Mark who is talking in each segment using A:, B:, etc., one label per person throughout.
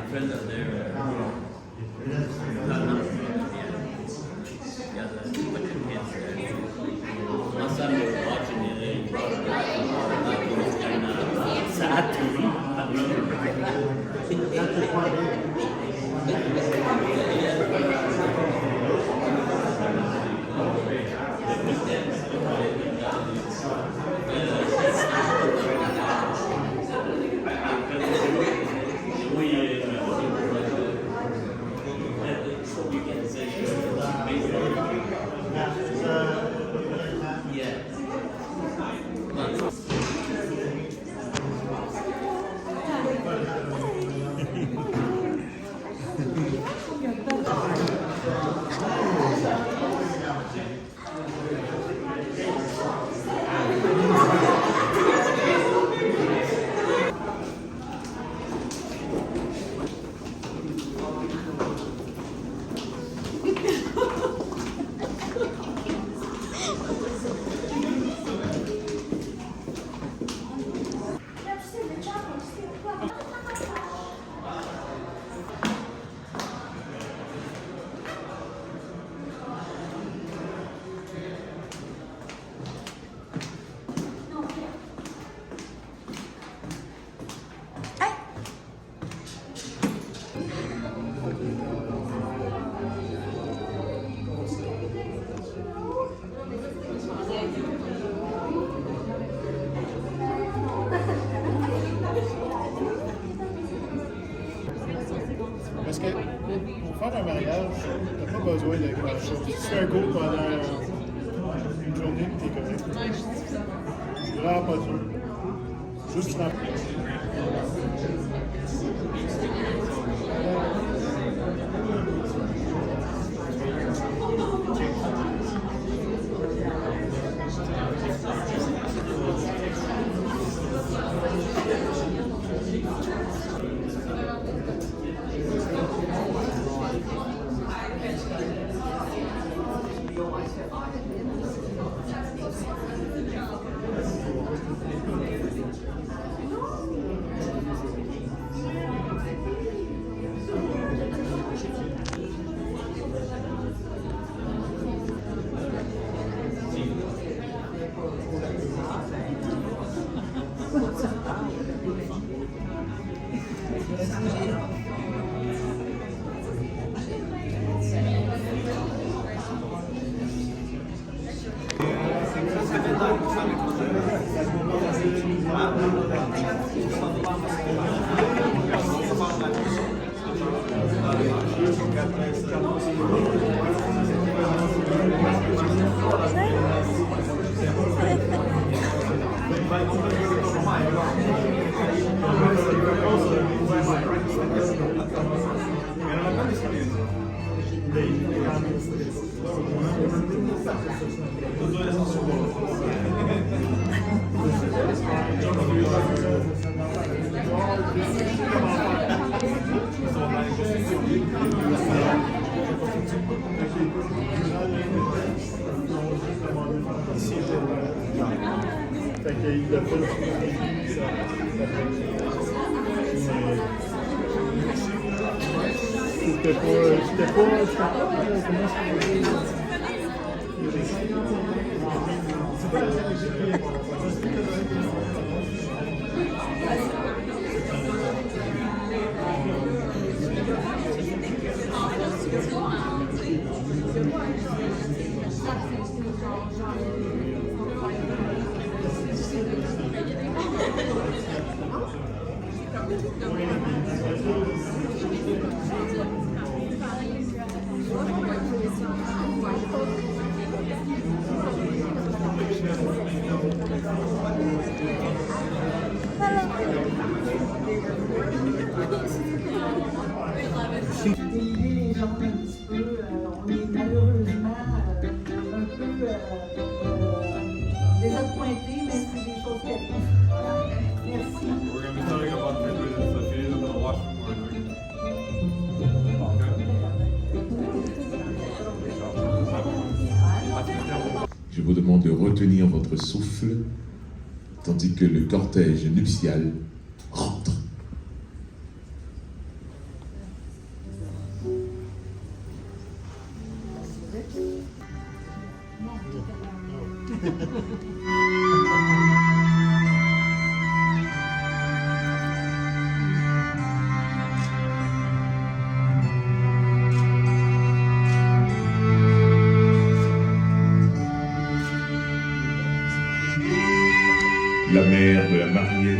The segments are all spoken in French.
A: Friends up there. Last time we were watching it, it's sad to me. I
B: Parce que pour faire un mariage, t'as pas besoin de grand-chose. Si tu fais un go pendant une journée, t'es correct. C'est vraiment pas dur. Juste la...
C: Vai
B: Fait qu'il l'a fait, c'était pas, comment est-ce qu'on dit?
C: Aider les gens un petit peu, on est malheureusement un peu désappointés, mais c'est des choses qui arrivent. Voilà. Merci.
D: We're going to be telling about pictures and stuff. You're going to watch them more.
E: Je vous demande de retenir votre souffle tandis que le cortège nuptial rentre. La mère de la mariée,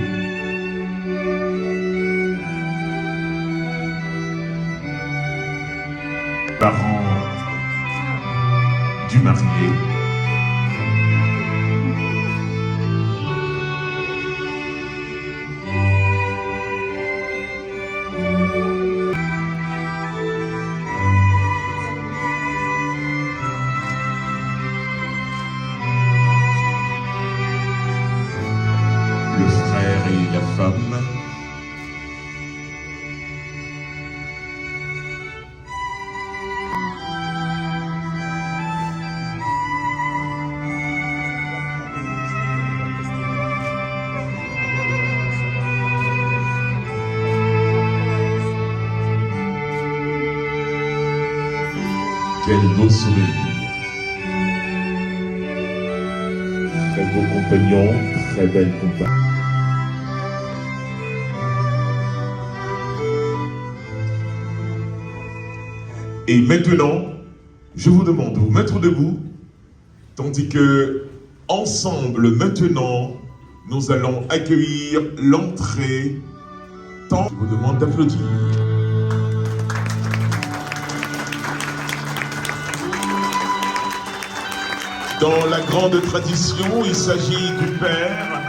E: parents du marié, le frère et la femme, quel beau sourire. Très beau compagnon, très belle compagne. Et maintenant, je vous demande de vous mettre debout, tandis que, ensemble, maintenant, nous allons accueillir l'entrée. Je vous demande d'applaudir. Dans la grande tradition, il s'agit du père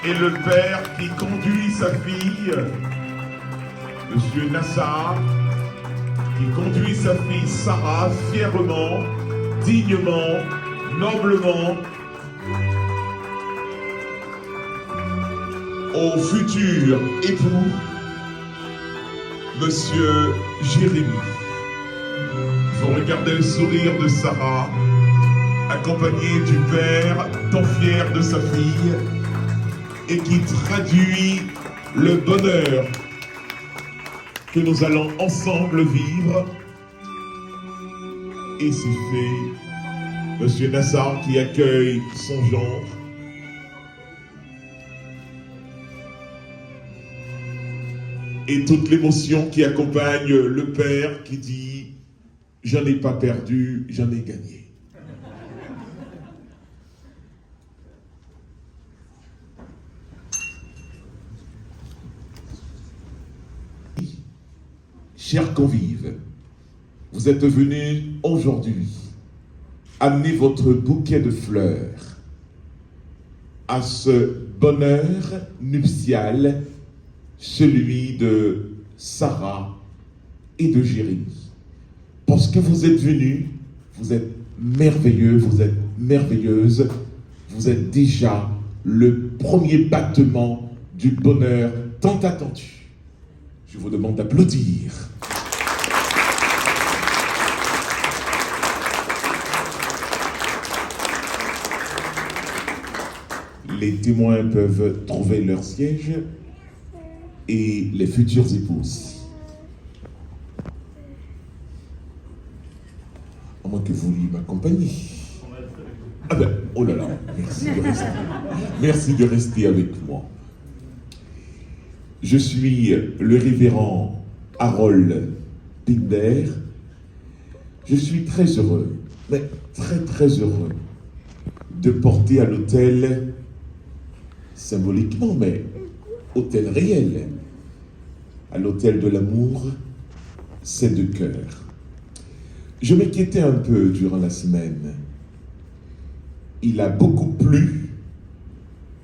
E: et le père qui conduit sa fille, Monsieur Nassar, qui conduit sa fille Sarah fièrement, dignement, noblement au futur époux, Monsieur Jérémy. Vous regardez le sourire de Sarah, accompagné du père, tant fier de sa fille, et qui traduit le bonheur que nous allons ensemble vivre. Et c'est fait. Monsieur Nassar qui accueille son gendre. Et toute l'émotion qui accompagne le père qui dit « J'en ai pas perdu, j'en ai gagné ». Chers convives, vous êtes venus aujourd'hui amener votre bouquet de fleurs à ce bonheur nuptial, celui de Sarah et de Jérémy. Parce que vous êtes venus, vous êtes merveilleux, vous êtes merveilleuses, vous êtes déjà le premier battement du bonheur tant attendu. Je vous demande d'applaudir. les témoins peuvent trouver leur siège et les futures épouses. À moins que vous vouliez m'accompagner. Ah ben, oh là là, merci de rester. Merci de rester avec moi. Je suis le révérend Harold Pinder. Je suis très heureux, mais très heureux de porter à l'autel, symboliquement, mais autel réel, à l'autel de l'amour, ces deux cœurs. Je m'inquiétais un peu durant la semaine. Il a beaucoup plu,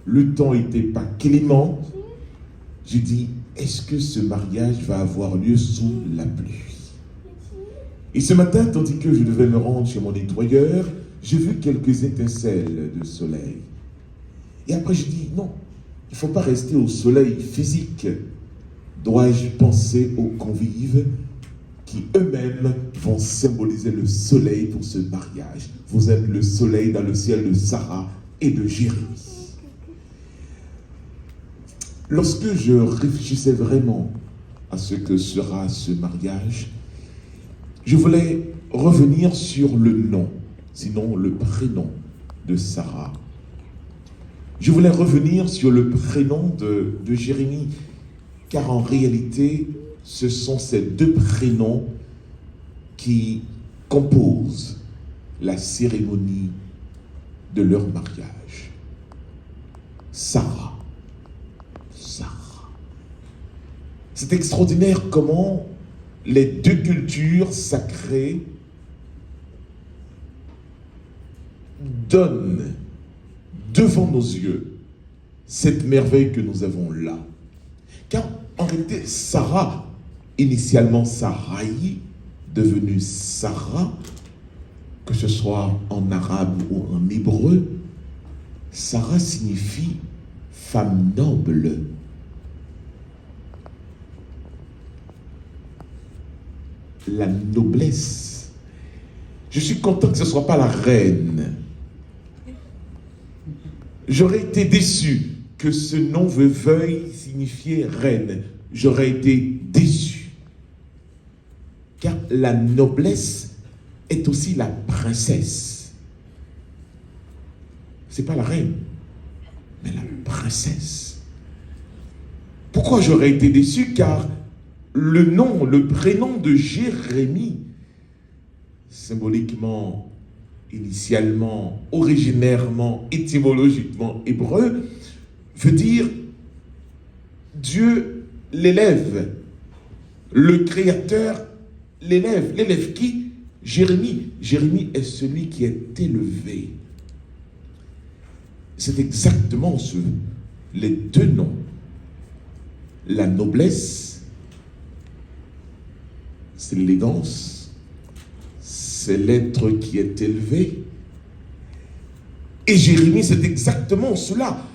E: le temps n'était pas clément. J'ai dit, est-ce que ce mariage va avoir lieu sous la pluie? Et ce matin, tandis que je devais me rendre chez mon nettoyeur, j'ai vu quelques étincelles de soleil. Et après, j'ai dit, non, il ne faut pas rester au soleil physique. Dois-je penser aux convives qui eux-mêmes vont symboliser le soleil pour ce mariage? Vous êtes le soleil dans le ciel de Sarah et de Jérémie. Lorsque je réfléchissais vraiment à ce que sera ce mariage, je voulais revenir sur le nom, sinon le prénom de Sarah. Je voulais revenir sur le prénom de Jérémie, car en réalité, ce sont ces deux prénoms qui composent la cérémonie de leur mariage. Sarah. C'est extraordinaire comment les deux cultures sacrées donnent devant nos yeux cette merveille que nous avons là. Car en réalité, Sarah, initialement Sarai, devenue Sarah, que ce soit en arabe ou en hébreu, Sarah signifie femme noble. La noblesse. Je suis content que ce ne soit pas la reine. J'aurais été déçu que ce nom veuille signifier reine. J'aurais été déçu. Car la noblesse est aussi la princesse. Ce n'est pas la reine, mais la princesse. Pourquoi j'aurais été déçu? Car le nom, le prénom de Jérémie, symboliquement, initialement, originairement, étymologiquement hébreu, veut dire Dieu l'élève. Le Créateur l'élève. L'élève qui? Jérémie. Jérémie est celui qui est élevé. C'est exactement les deux noms. La noblesse, c'est l'élégance, c'est l'être qui est élevé. Et Jérémie, c'est exactement cela.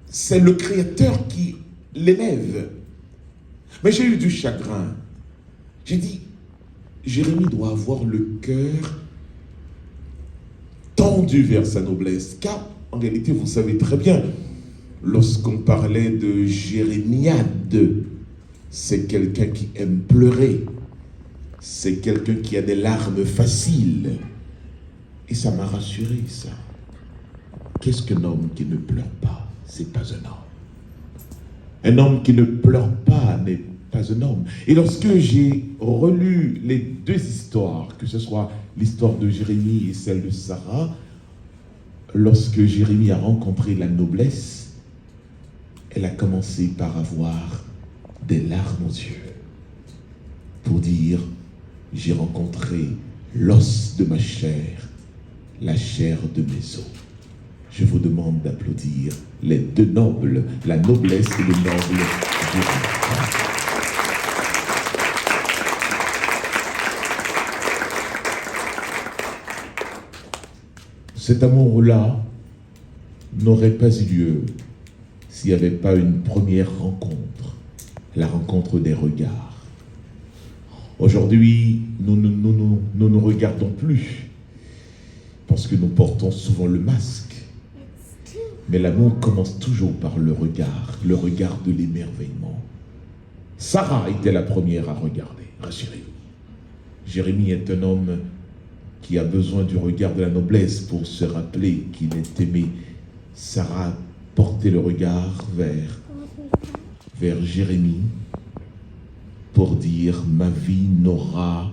E: C'est le Créateur qui l'élève. Mais j'ai eu du chagrin. J'ai dit, Jérémie doit avoir le cœur tendu vers sa noblesse. Car, en réalité, vous savez très bien, lorsqu'on parlait de Jérémiade, c'est quelqu'un qui aime pleurer. C'est quelqu'un qui a des larmes faciles. Et ça m'a rassuré, ça. Qu'est-ce qu'un homme qui ne pleure pas? C'est pas un homme. Un homme qui ne pleure pas n'est pas un homme. Et lorsque j'ai relu les deux histoires, que ce soit l'histoire de Jérémie et celle de Sarah, lorsque Jérémie a rencontré la noblesse, elle a commencé par avoir des larmes aux yeux pour dire: j'ai rencontré l'os de ma chair, la chair de mes os. Je vous demande d'applaudir les deux nobles, la noblesse et le noble Jérémie. Cet amour-là n'aurait pas eu lieu s'il n'y avait pas une première rencontre, la rencontre des regards. Aujourd'hui, nous ne nous regardons plus parce que nous portons souvent le masque. Mais l'amour commence toujours par le regard de l'émerveillement. Sarah était la première à regarder, rassurez-vous. Jérémie est un homme qui a besoin du regard de la noblesse pour se rappeler qu'il est aimé. Sarah portait le regard vers Jérémie pour dire « Ma vie n'aura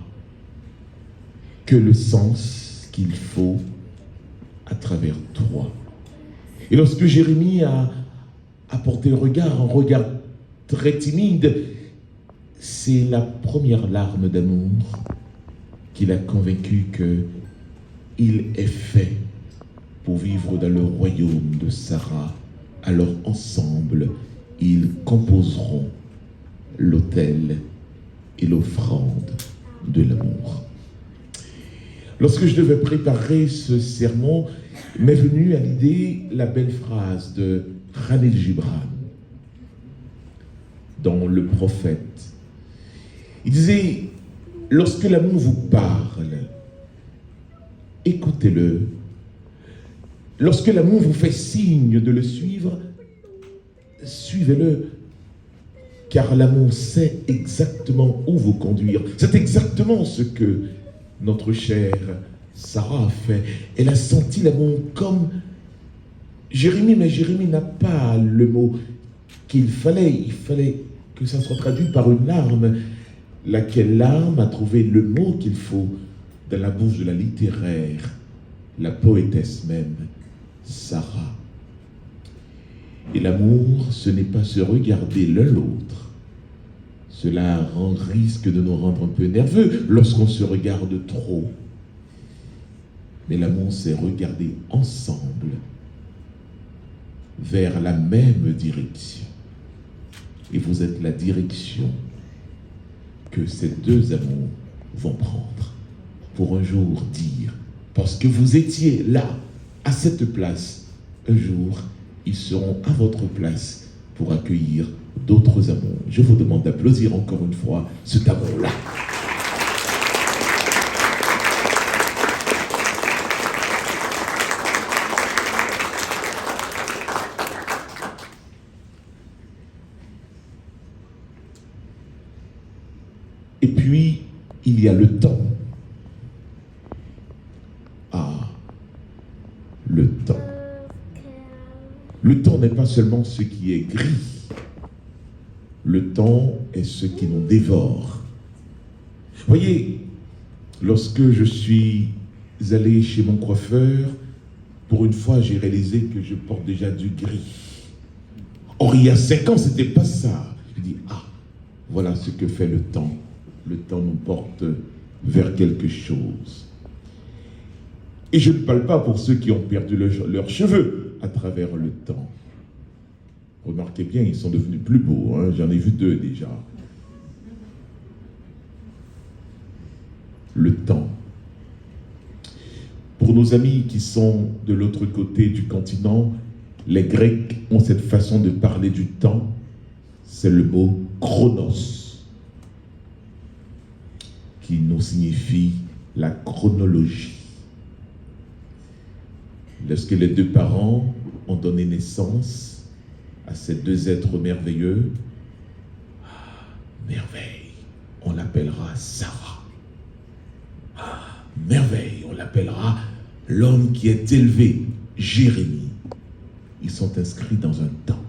E: que le sens qu'il faut à travers toi. » Et lorsque Jérémie a porté le regard, un regard très timide, c'est la première larme d'amour qui l'a convaincu qu'il est fait pour vivre dans le royaume de Sarah. Alors ensemble, ils composeront l'autel et l'offrande de l'amour. Lorsque je devais préparer ce sermon, m'est venue à l'idée la belle phrase de Khalil Gibran dans Le Prophète. Il disait, lorsque l'amour vous parle, écoutez-le. Lorsque l'amour vous fait signe de le suivre, suivez-le. Car l'amour sait exactement où vous conduire. C'est exactement ce que notre chère Sarah a fait. Elle a senti l'amour comme Jérémie, mais Jérémie n'a pas le mot qu'il fallait. Il fallait que ça soit traduit par une larme. Laquelle larme a trouvé le mot qu'il faut dans la bouche de la littéraire, la poétesse même, Sarah. Et l'amour, ce n'est pas se regarder l'un l'autre. Cela risque de nous rendre un peu nerveux lorsqu'on se regarde trop. Mais l'amour, c'est regarder ensemble vers la même direction. Et vous êtes la direction que ces deux amours vont prendre pour un jour dire, parce que vous étiez là, à cette place, un jour, ils seront à votre place pour accueillir d'autres amours. Je vous demande d'applaudir encore une fois cet amour-là. Et puis, il y a le temps. Ah, le temps. Le temps n'est pas seulement ce qui est gris. Le temps est ce qui nous dévore. Voyez, lorsque je suis allé chez mon coiffeur, pour une fois, j'ai réalisé que je porte déjà du gris. Or, il y a 5 ans, c'était pas ça. Je dis, ah, voilà ce que fait le temps. Le temps nous porte vers quelque chose. Et je ne parle pas pour ceux qui ont perdu leurs cheveux à travers le temps. Remarquez bien, ils sont devenus plus beaux. Hein? J'en ai vu 2 déjà. Le temps. Pour nos amis qui sont de l'autre côté du continent, les Grecs ont cette façon de parler du temps. C'est le mot chronos, qui nous signifie la chronologie. Lorsque les 2 parents ont donné naissance à ces 2 êtres merveilleux, merveille, on l'appellera Sarah. Merveille, on l'appellera l'homme qui est élevé, Jérémie. Ils sont inscrits dans un temps.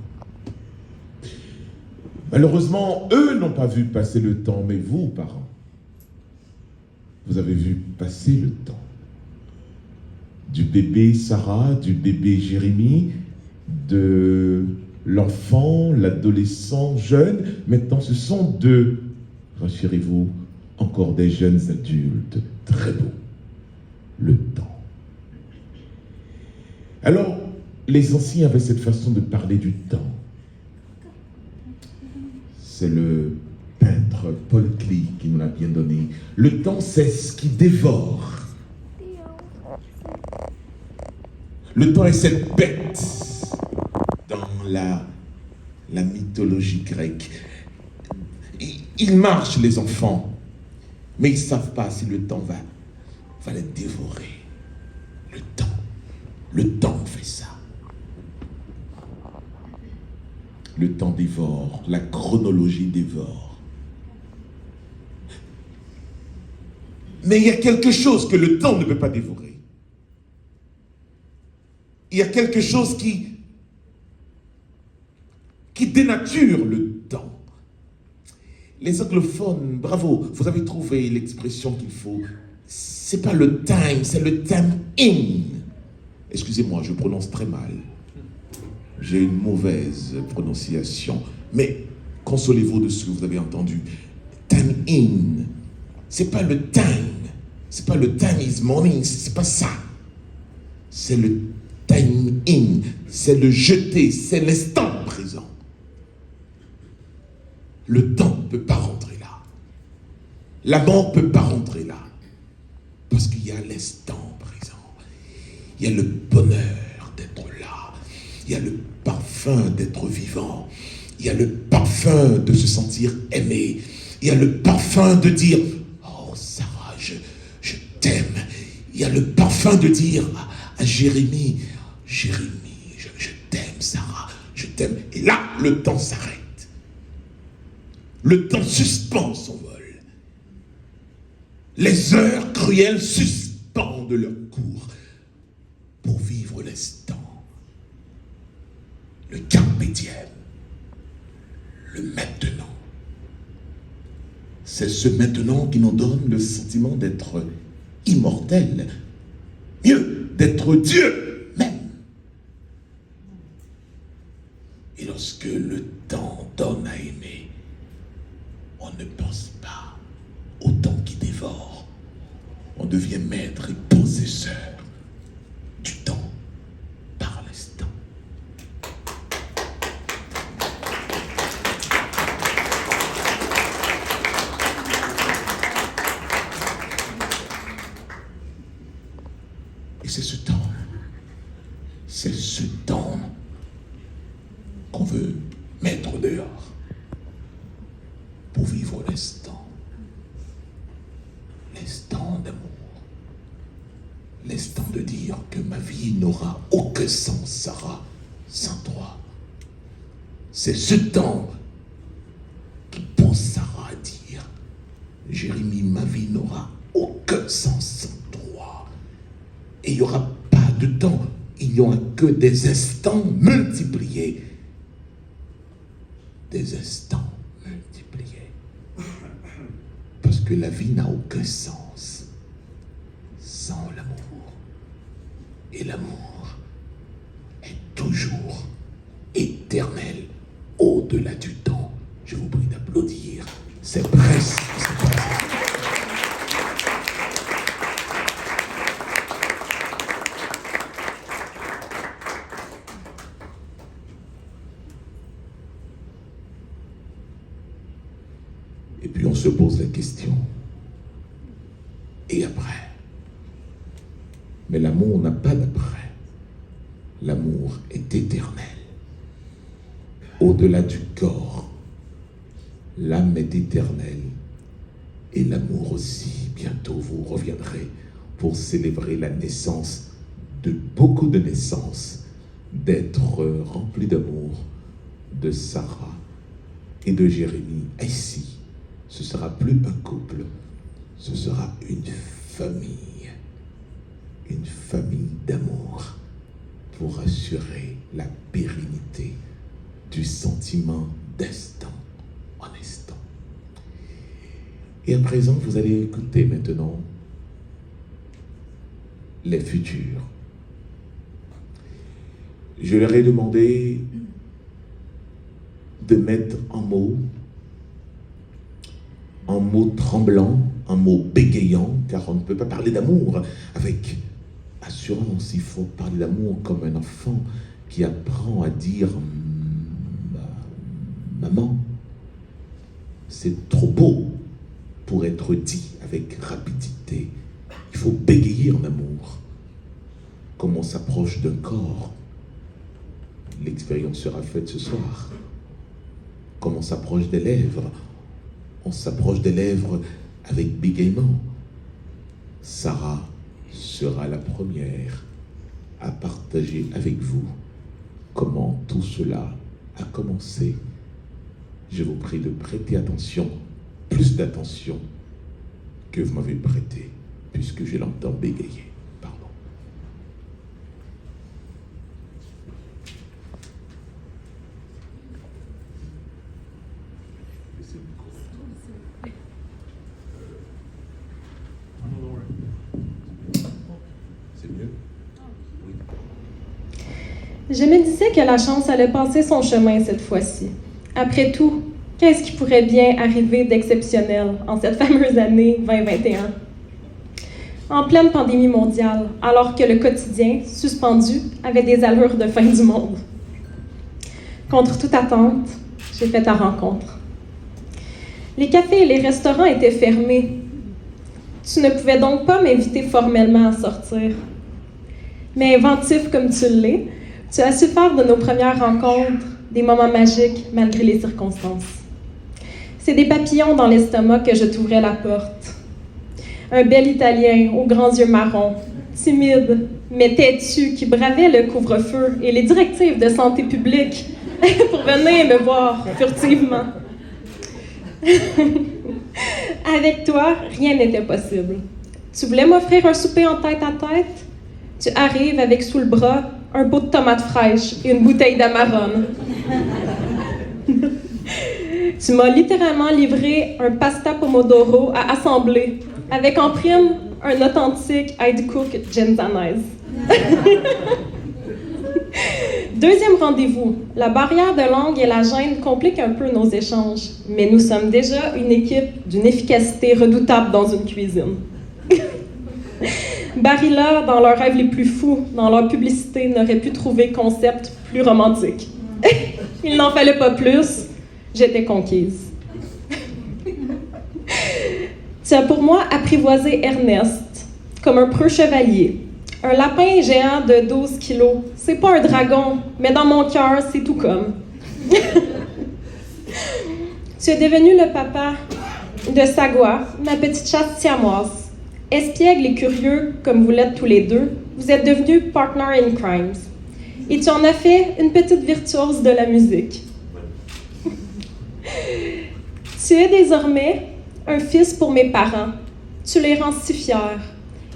E: Malheureusement, eux n'ont pas vu passer le temps, mais vous, parents, vous avez vu passer le temps. Du bébé Sarah, du bébé Jérémie, de l'enfant, l'adolescent, jeune. Maintenant, ce sont 2, rassurez-vous, encore des jeunes adultes, très beaux. Le temps. Alors, les anciens avaient cette façon de parler du temps. C'est le peintre Paul Klee qui nous l'a bien donné. Le temps, c'est ce qui dévore. Le temps est cette bête dans la mythologie grecque. Ils marchent, les enfants, mais ils ne savent pas si le temps va les dévorer. Le temps fait ça. Le temps dévore, la chronologie dévore. Mais il y a quelque chose que le temps ne peut pas dévorer. Il y a quelque chose qui dénature le temps. Les anglophones, bravo, vous avez trouvé l'expression qu'il faut. C'est pas le time, c'est le time in. Excusez-moi, je prononce très mal. J'ai une mauvaise prononciation. Mais consolez-vous de ce que vous avez entendu. Time in. C'est pas le time. C'est pas le time is morning. C'est pas ça. C'est le time in. C'est le jeter. C'est l'instant présent. Le temps ne peut pas rentrer là. La mort ne peut pas rentrer là. Parce qu'il y a l'instant présent. Il y a le bonheur d'être là. Il y a le parfum d'être vivant. Il y a le parfum de se sentir aimé. Il y a le parfum de dire « Oh Sarah, je t'aime ». Il y a le parfum de dire à Jérémie « Jérémie, je t'aime Sarah, je t'aime ». Et là, le temps s'arrête. Le temps suspend son vol. Les heures cruelles suspendent leur cours pour vivre l'instant. Le carpe diem, le maintenant. C'est ce maintenant qui nous donne le sentiment d'être immortel, mieux, d'être Dieu même. Et lorsque le temps donne à aimer, on ne pense pas au temps qui dévore. On devient maître et possesseur du temps par l'instant. Et c'est ce temps qu'on veut mettre dehors pour vivre l'instant. L'instant d'amour. L'instant de dire que ma vie n'aura aucun sens, Sarah, sans toi. C'est ce temps qui pousse Sarah à dire « Jérémie, ma vie n'aura aucun sens sans toi. » Et il n'y aura pas de temps, il n'y aura que des instants multipliés. Des instants multipliés. Parce que la vie n'a aucun sens sans l'amour. Et l'amour est toujours éternel au-delà du temps. Je vous prie d'applaudir. C'est presque. Et puis on se pose la question. Et après? Mais l'amour n'a pas d'après. L'amour est éternel. Au-delà du corps, l'âme est éternelle. Et l'amour aussi. Bientôt vous reviendrez pour célébrer la naissance de beaucoup de naissances, d'être remplis d'amour de Sarah et de Jérémie. Ici, ce ne sera plus un couple, ce sera une famille d'amour pour assurer la pérennité du sentiment d'instant en instant. Et à présent, vous allez écouter maintenant les futurs. Je leur ai demandé de mettre en mots tremblant, un mot bégayant, car on ne peut pas parler d'amour avec assurance. Il faut parler d'amour comme un enfant qui apprend à dire « maman ». C'est trop beau pour être dit avec rapidité. Il faut bégayer en amour. Comme on s'approche d'un corps, l'expérience sera faite ce soir. Comme on s'approche des lèvres, on s'approche des lèvres avec bégaiement. Sarah sera la première à partager avec vous comment tout cela a commencé. Je vous prie de prêter attention, plus d'attention que vous m'avez prêté, puisque je l'entends bégayer. Pardon. C'est mieux?
F: Je me disais que la chance allait passer son chemin cette fois-ci. Après tout, qu'est-ce qui pourrait bien arriver d'exceptionnel en cette fameuse année 2021? En pleine pandémie mondiale, alors que le quotidien, suspendu, avait des allures de fin du monde. Contre toute attente, j'ai fait ta rencontre. Les cafés et les restaurants étaient fermés. Tu ne pouvais donc pas m'inviter formellement à sortir. Mais inventif comme tu l'es, tu as su faire de nos premières rencontres des moments magiques malgré les circonstances. C'est des papillons dans l'estomac que je t'ouvrais la porte. Un bel Italien aux grands yeux marrons, timide, mais têtu, qui bravait le couvre-feu et les directives de santé publique pour venir me voir furtivement. Avec toi, rien n'était possible. Tu voulais m'offrir un souper en tête-à-tête? Tu arrives avec sous le bras un pot de tomates fraîches et une bouteille d'Amarone. Tu m'as littéralement livré un pasta pomodoro à assembler, avec en prime un authentique I'd Cook Genzanese. Deuxième rendez-vous. La barrière de langue et la gêne compliquent un peu nos échanges, mais nous sommes déjà une équipe d'une efficacité redoutable dans une cuisine. Barilla, dans leurs rêves les plus fous, dans leur publicité, n'aurait pu trouver concept plus romantique. Il n'en fallait pas plus, j'étais conquise. Tu as pour moi apprivoisé Ernest, comme un preux chevalier. Un lapin géant de 12 kilos. C'est pas un dragon, mais dans mon cœur, c'est tout comme. Tu es devenu le papa de Sagua, ma petite chatte siamoise. Espiègle et curieux, comme vous l'êtes tous les deux, vous êtes devenus partner in crimes. Et tu en as fait une petite virtuose de la musique. Tu es désormais un fils pour mes parents. Tu les rends si fiers.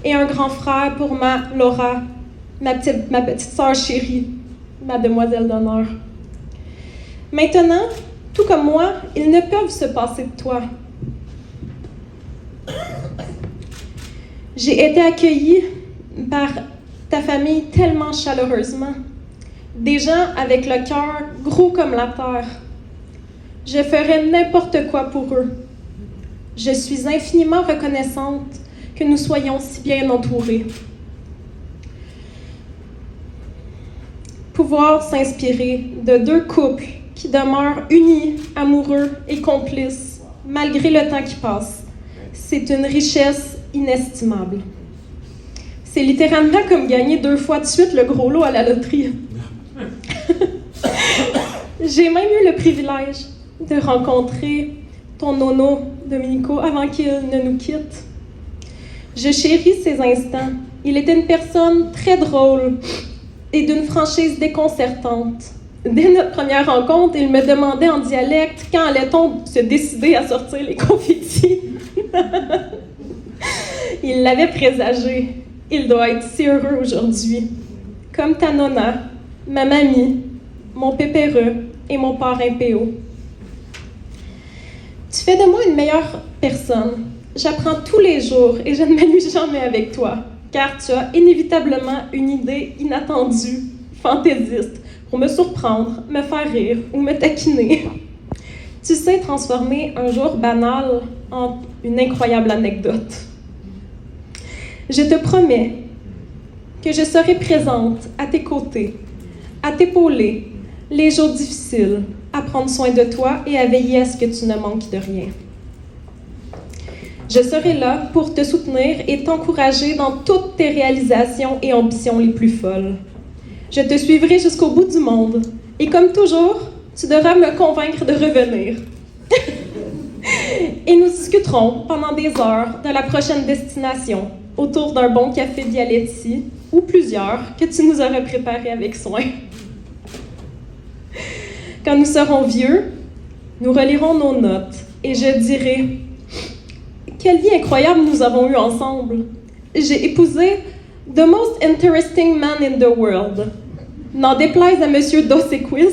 F: Et un grand frère pour ma Laura, ma petite sœur chérie, ma demoiselle d'honneur. Maintenant, tout comme moi, ils ne peuvent se passer de toi. J'ai été accueillie par ta famille tellement chaleureusement. Des gens avec le cœur gros comme la terre. Je ferais n'importe quoi pour eux. Je suis infiniment reconnaissante que nous soyons si bien entourés. Pouvoir s'inspirer de deux couples qui demeurent unis, amoureux et complices, malgré le temps qui passe, c'est une richesse inestimable. C'est littéralement comme gagner 2 fois de suite le gros lot à la loterie. J'ai même eu le privilège de rencontrer ton nono, Domenico, avant qu'il ne nous quitte. Je chéris ces instants. Il était une personne très drôle et d'une franchise déconcertante. Dès notre première rencontre, il me demandait en dialecte quand allait-on se décider à sortir les confettis. Il l'avait présagé. Il doit être si heureux aujourd'hui. Comme ta nonna, ma mamie, mon pépéreux et mon parrain Péo. Tu fais de moi une meilleure personne. J'apprends tous les jours et je ne m'amuse jamais avec toi, car tu as inévitablement une idée inattendue, fantaisiste, pour me surprendre, me faire rire ou me taquiner. Tu sais transformer un jour banal en une incroyable anecdote. Je te promets que je serai présente à tes côtés, à t'épauler les jours difficiles, à prendre soin de toi et à veiller à ce que tu ne manques de rien. Je serai là pour te soutenir et t'encourager dans toutes tes réalisations et ambitions les plus folles. Je te suivrai jusqu'au bout du monde. Et comme toujours, tu devras me convaincre de revenir. Et nous discuterons pendant des heures de la prochaine destination, autour d'un bon café Bialetti, ou plusieurs, que tu nous aurais préparés avec soin. Quand nous serons vieux, nous relirons nos notes et je dirai « Quelle vie incroyable nous avons eue ensemble! J'ai épousé the most interesting man in the world. » N'en déplaise à Monsieur Dossequis,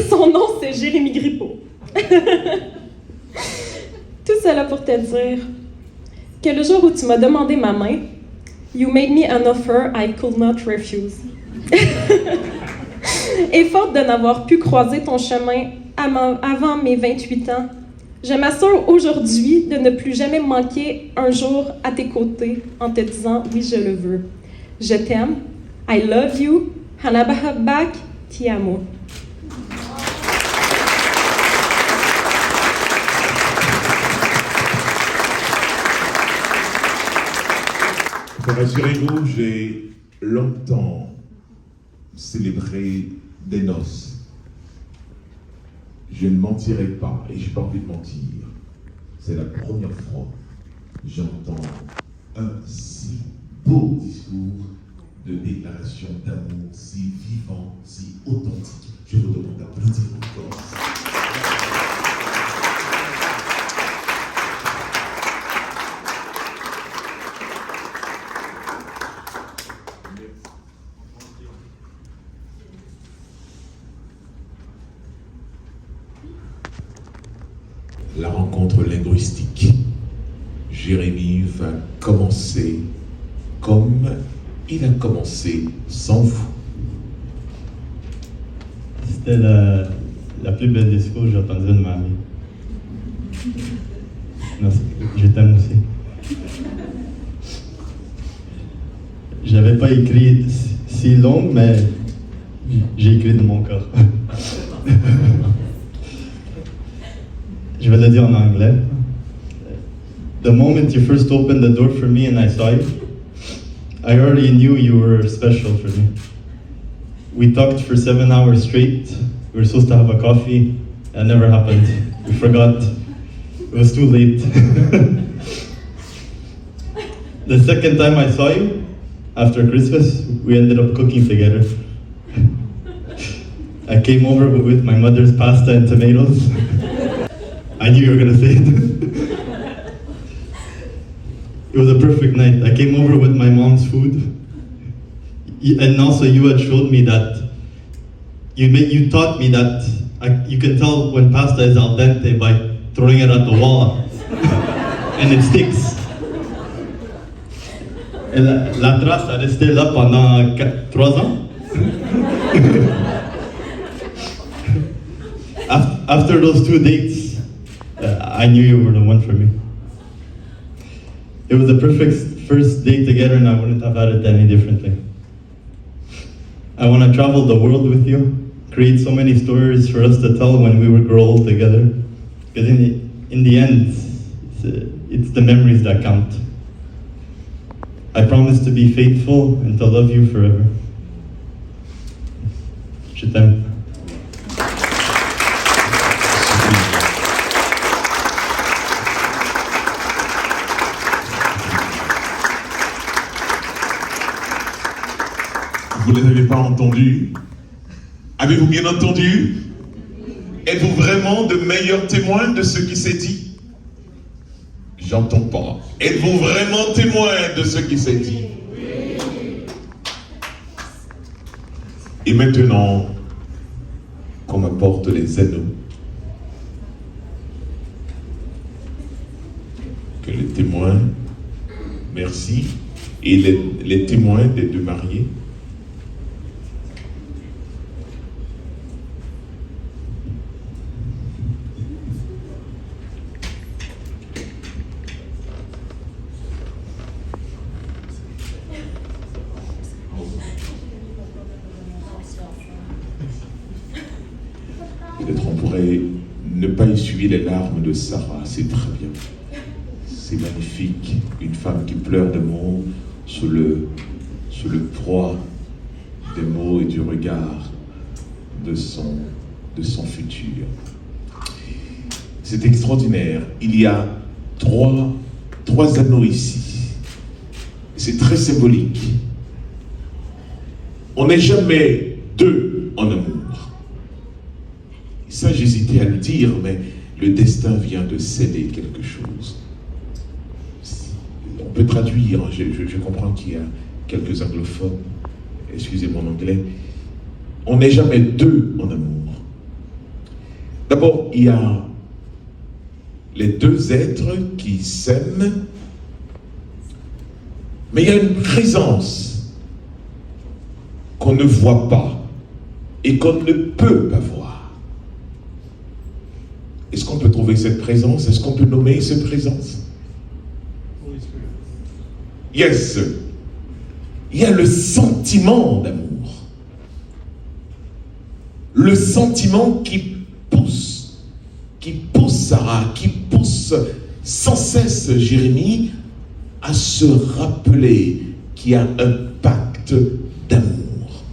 F: son nom c'est Jérémy Grippot. Tout cela pour te dire que le jour où tu m'as demandé ma main, you made me an offer I could not refuse. Et faute de n'avoir pu croiser ton chemin avant mes 28 ans, je m'assure aujourd'hui de ne plus jamais manquer un jour à tes côtés en te disant « Oui, je le veux. Je t'aime. I love you. Hanabahabak, ti amo. »
E: Rassurez-vous, j'ai longtemps célébré des noces. Je ne mentirai pas et je n'ai pas envie de mentir. C'est la première fois que j'entends un si beau discours de déclaration d'amour, si vivant, si authentique. Je vous demande d'applaudir encore. La rencontre linguistique. Jérémy va commencer comme il a commencé sans vous.
G: C'était la plus belle disco que j'ai entendue de ma vie. Merci, je t'aime aussi. J'avais pas écrit si long, mais j'ai écrit de mon cœur. Je vais le dire en anglais. The moment you first opened the door for me and I saw you, I already knew you were special for me. We talked for 7 hours straight. We were supposed to have a coffee. That never happened. We forgot. It was too late. The second time I saw you, after Christmas, we ended up cooking together. I came over with my mother's pasta and tomatoes. I knew you were gonna say it. It was a perfect night. I came over with my mom's food. And also you had showed me that, you taught me that you can tell when pasta is al dente by throwing it at the wall. And it sticks. Et la trace a resté là pendant 3 ans. After those 2 dates, I knew you were the one for me. It was the perfect first date together and I wouldn't have had it any differently. I want to travel the world with you, create so many stories for us to tell when we would grow old together. Because in the end, it's the memories that count. I promise to be faithful and to love you forever. Je t'aime.
E: Vous ne les avez pas entendus? Avez-vous bien entendu? Êtes-vous vraiment de meilleurs témoins de ce qui s'est dit? J'entends pas. Êtes-vous vraiment témoins de ce qui s'est dit? Et maintenant qu'on m'apporte les anneaux, que les témoins, merci, et les témoins des 2 mariés, peut-être on pourrait ne pas essuyer les larmes de Sarah, c'est très bien. C'est magnifique, une femme qui pleure d'amour sous le poids des mots et du regard de son futur. C'est extraordinaire. Il y a trois anneaux ici. C'est très symbolique. On n'est jamais 2 en amour. Ça, j'hésitais à le dire, mais le destin vient de sceller quelque chose. On peut traduire, je comprends qu'il y a quelques anglophones, excusez mon anglais. On n'est jamais deux en amour. D'abord, il y a les deux êtres qui s'aiment, mais il y a une présence qu'on ne voit pas et qu'on ne peut pas voir. Est-ce qu'on peut trouver cette présence? Est-ce qu'on peut nommer cette présence? Yes. Il y a le sentiment d'amour. Le sentiment qui pousse Sarah, qui pousse sans cesse Jérémie à se rappeler qu'il y a un pacte d'amour.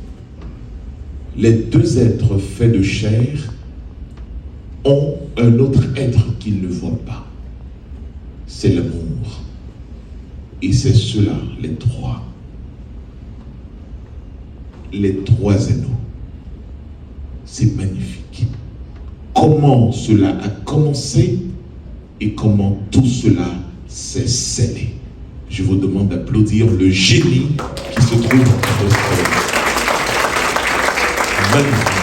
E: Les deux êtres faits de chair ont un autre être qu'ils ne voient pas. C'est l'amour. Et c'est cela, les trois. Les trois anneaux. C'est magnifique. Comment cela a commencé et comment tout cela s'est scellé. Je vous demande d'applaudir le génie qui se trouve entre ces. Magnifique.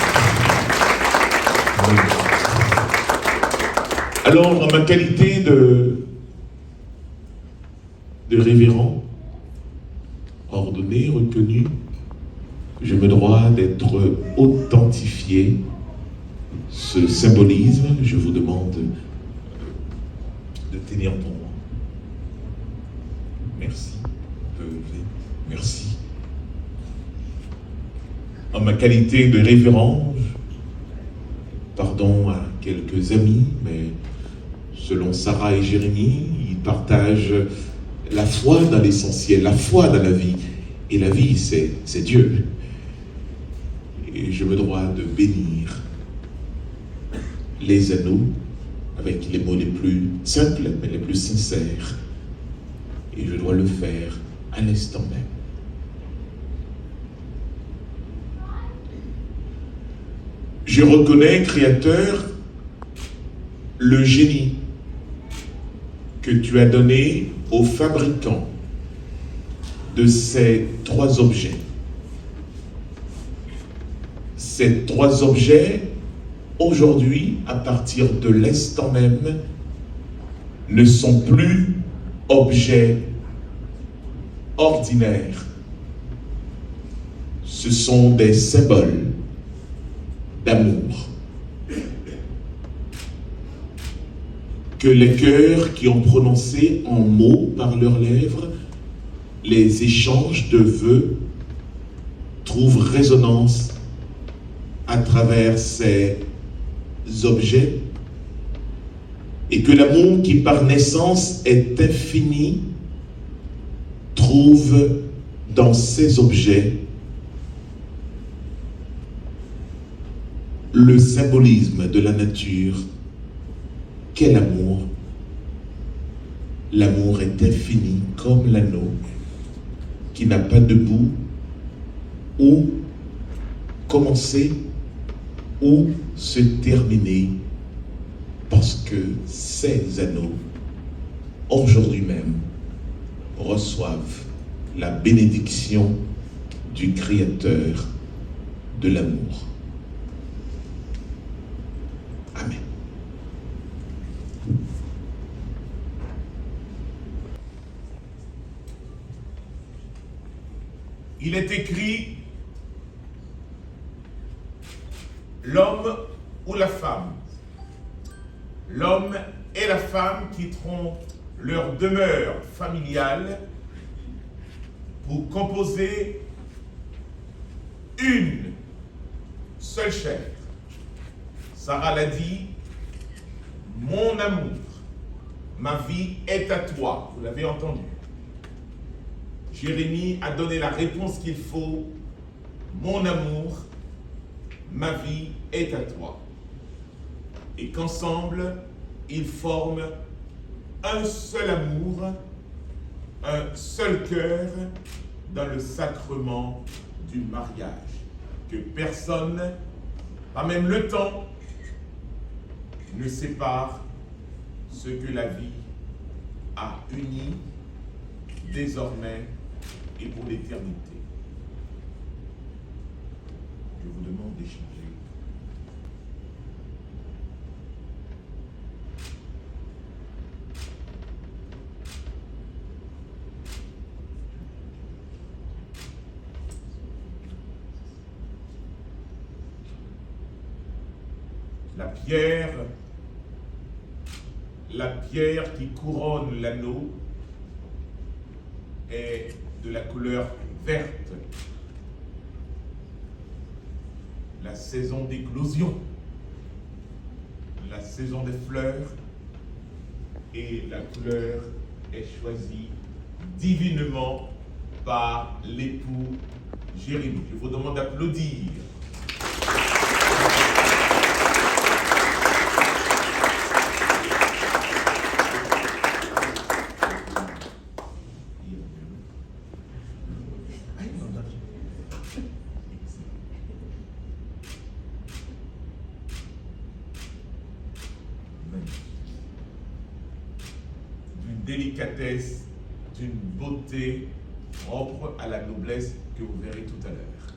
E: Magnifique. Alors, en ma qualité de révérend, ordonné, reconnu, je me dois d'être authentifié. Ce symbolisme, je vous demande de tenir pour moi. Merci. Merci. En ma qualité de révérend, pardon à quelques amis, mais selon Sarah et Jérémie, ils partagent la foi dans l'essentiel, la foi dans la vie. Et la vie, c'est Dieu. Et je me dois de bénir les anneaux avec les mots les plus simples, mais les plus sincères. Et je dois le faire à l'instant même. Je reconnais, Créateur, le génie que tu as donné au fabricant de ces trois objets. Ces trois objets, aujourd'hui, à partir de l'instant même, ne sont plus objets ordinaires. Ce sont des symboles d'amour. Que les cœurs qui ont prononcé en mots par leurs lèvres les échanges de vœux trouvent résonance à travers ces objets, et que l'amour qui par naissance est infini trouve dans ces objets le symbolisme de la nature. Quel amour! L'amour est infini comme l'anneau qui n'a pas de bout où commencer ou se terminer, parce que ces anneaux, aujourd'hui même, reçoivent la bénédiction du Créateur de l'amour. Amen. Il est écrit: l'homme ou la femme. L'homme et la femme quitteront leur demeure familiale pour composer une seule chair. Sarah l'a dit: mon amour, ma vie est à toi. Vous l'avez entendu. Jérémie a donné la réponse qu'il faut. Mon amour, ma vie est à toi. Et qu'ensemble, ils forment un seul amour, un seul cœur dans le sacrement du mariage. Que personne, pas même le temps, ne sépare ce que la vie a uni désormais et pour l'éternité. Je vous demande d'échanger. La pierre qui couronne l'anneau est de la couleur verte. La saison d'éclosion, la saison des fleurs, et la couleur est choisie divinement par l'époux Jérémie. Je vous demande d'applaudir. D'une délicatesse, d'une beauté propre à la noblesse que vous verrez tout à l'heure.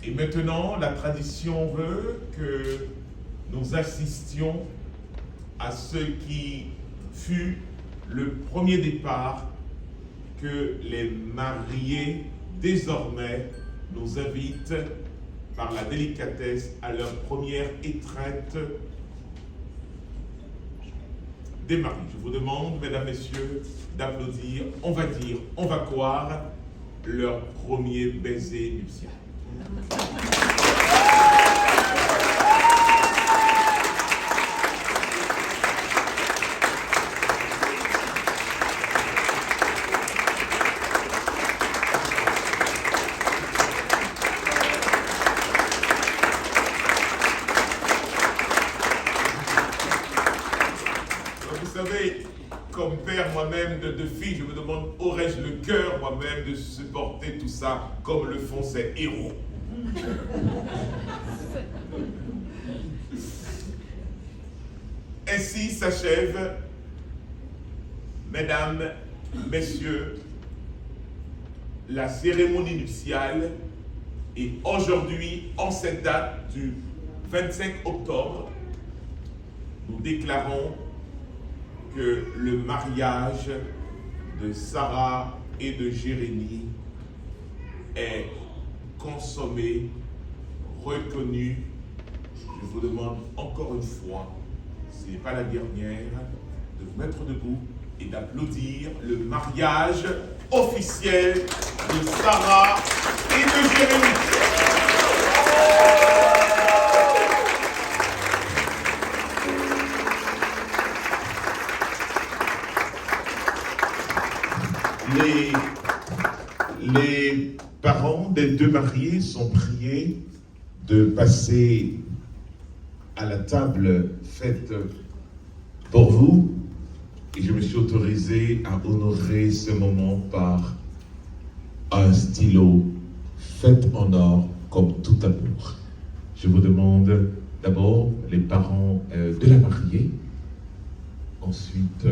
E: Et maintenant, la tradition veut que nous assistions à ce qui fut le premier départ que les mariés désormais nous invitent par la délicatesse à leur première étreinte des maris. Je vous demande, mesdames, messieurs, d'applaudir, on va dire, on va croire, leur premier baiser nuptial. Vous savez, comme père moi-même de deux filles, je me demande, aurais-je le cœur moi-même de supporter tout ça comme le font ces héros? Ainsi s'achève, mesdames, messieurs, la cérémonie nuptiale. Et aujourd'hui, en cette date du 25 octobre, nous déclarons que le mariage de Sarah et de Jérémie est consommé, reconnu. Je vous demande encore une fois, ce n'est pas la dernière, de vous mettre debout et d'applaudir le mariage officiel de Sarah et de Jérémie. Les parents des deux mariés sont priés de passer à la table faite pour vous, et je me suis autorisé à honorer ce moment par un stylo fait en or comme tout amour. Je vous demande d'abord les parents de la mariée, ensuite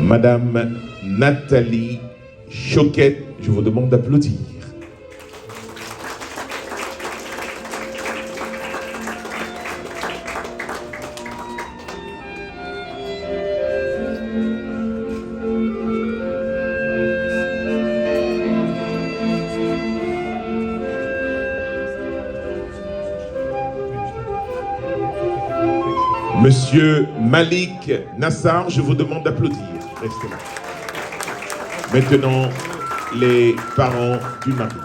E: Madame Nathalie Choquette, je vous demande d'applaudir. Monsieur Malik Nassar, je vous demande d'applaudir. Restez là. Maintenant, les parents du mari.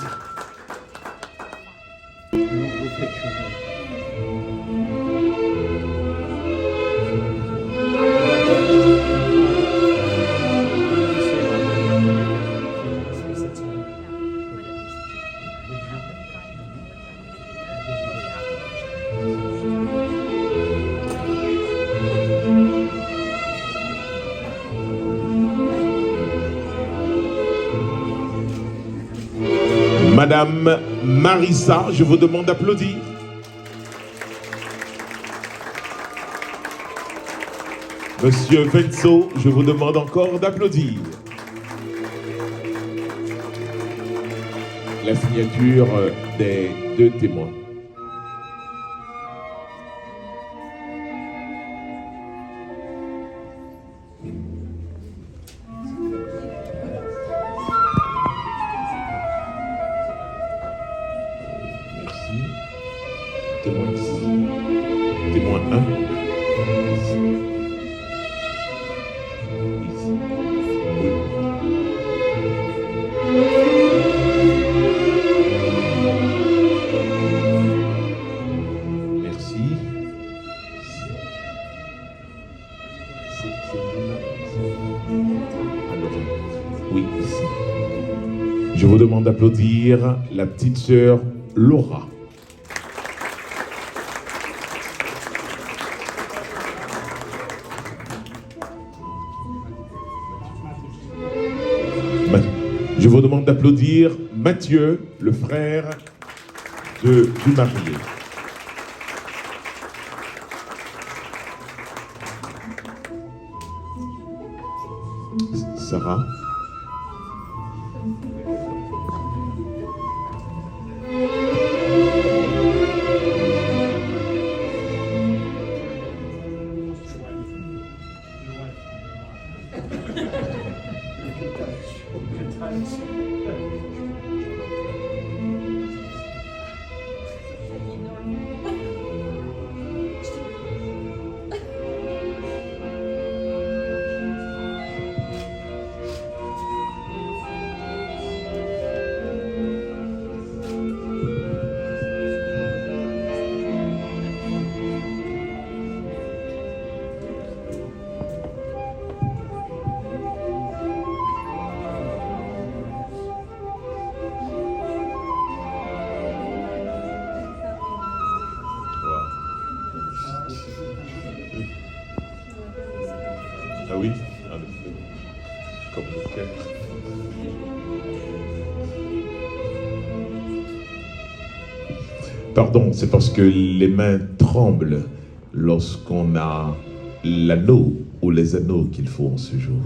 E: Madame Marissa, je vous demande d'applaudir. Monsieur Venso, je vous demande encore d'applaudir. La signature des deux témoins. Merci. Témoin ici. Témoin 1. Ici. Ici. Oui. Merci. C'est là. Alors, oui, ici. Je vous demande d'applaudir la petite sœur Laura. Je vous demande d'applaudir Mathieu, le frère du marié. Sarah. Ah oui, en effet, comme le cœur. Pardon, c'est parce que les mains tremblent lorsqu'on a l'anneau ou les anneaux qu'il faut en ce jour.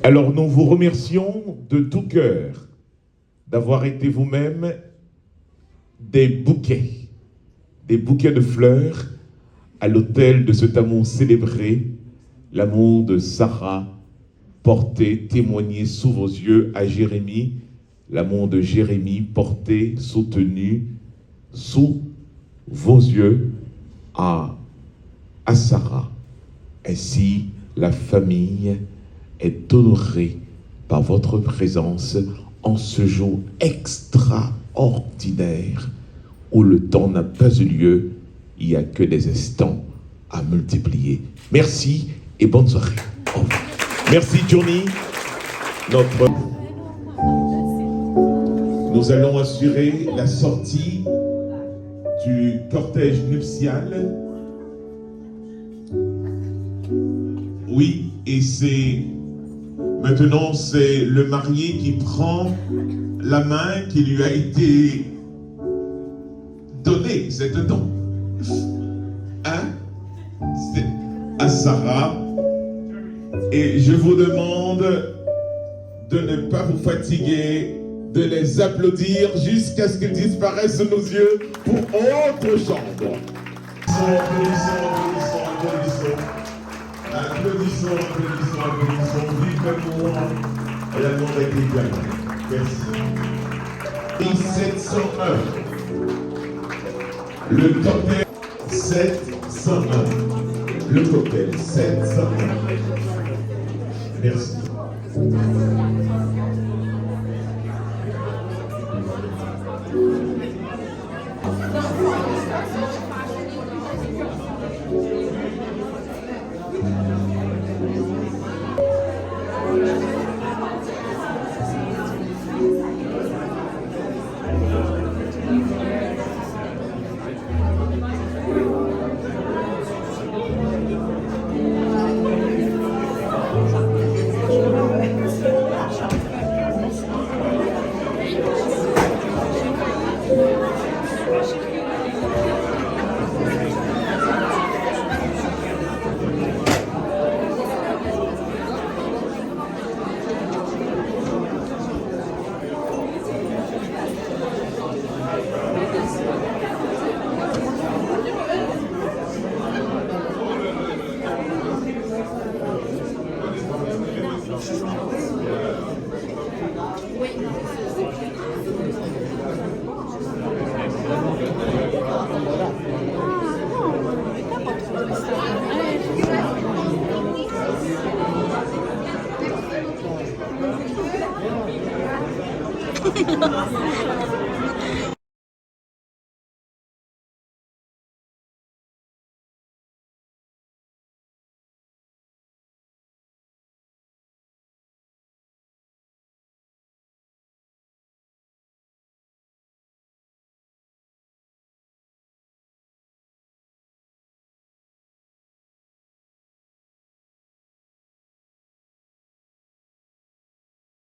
E: Alors nous vous remercions de tout cœur d'avoir été vous-même des bouquets de fleurs à l'autel de cet amour célébré, l'amour de Sarah, porté, témoigné sous vos yeux à Jérémie, l'amour de Jérémie, porté, soutenu sous vos yeux à Sarah. Ainsi, la famille est honorée par votre présence en ce jour extraordinaire où le temps n'a pas eu lieu, il n'y a que des instants à multiplier. Merci et bonne soirée. Au revoir. Merci Johnny. Nous allons assurer la sortie du cortège nuptial. Oui, et maintenant c'est le marié qui prend la main qui lui a été donnée, c'est un don. Hein? C'est à Sarah. Et je vous demande de ne pas vous fatiguer, de les applaudir jusqu'à ce qu'ils disparaissent de nos yeux pour autre chambre. Applaudissons. Vivement l'amour républicain. Merci. Et 701. Le cocktail 701. Le cocktail 701. Merci.